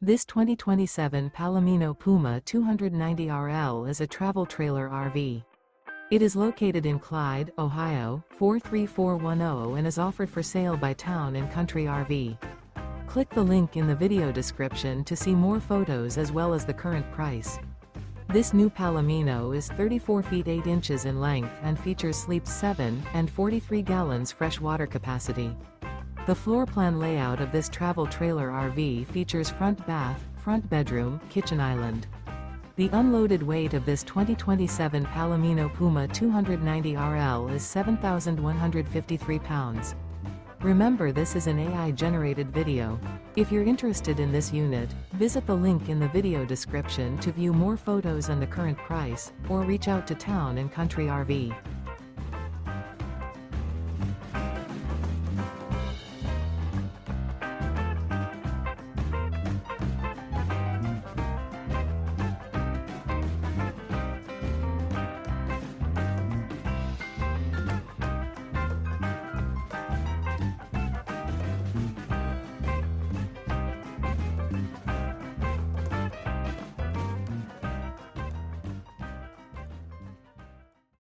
This 2027 Palomino Puma 290RL is a travel trailer RV. It is located in Clyde, Ohio, 43410 and is offered for sale by Town & Country RV. Click the link in the video description to see more photos as well as the current price. This new Palomino is 34 feet 8 inches in length and features sleeps 7 and 43 gallons fresh water capacity. The floor plan layout of this travel trailer RV features front bath, front bedroom, kitchen island. The unloaded weight of this 2027 Palomino Puma 290RL is 7,153 pounds. Remember, this is an AI-generated video. If you're interested in this unit, visit the link in the video description to view more photos and the current price, or reach out to Town & Country RV.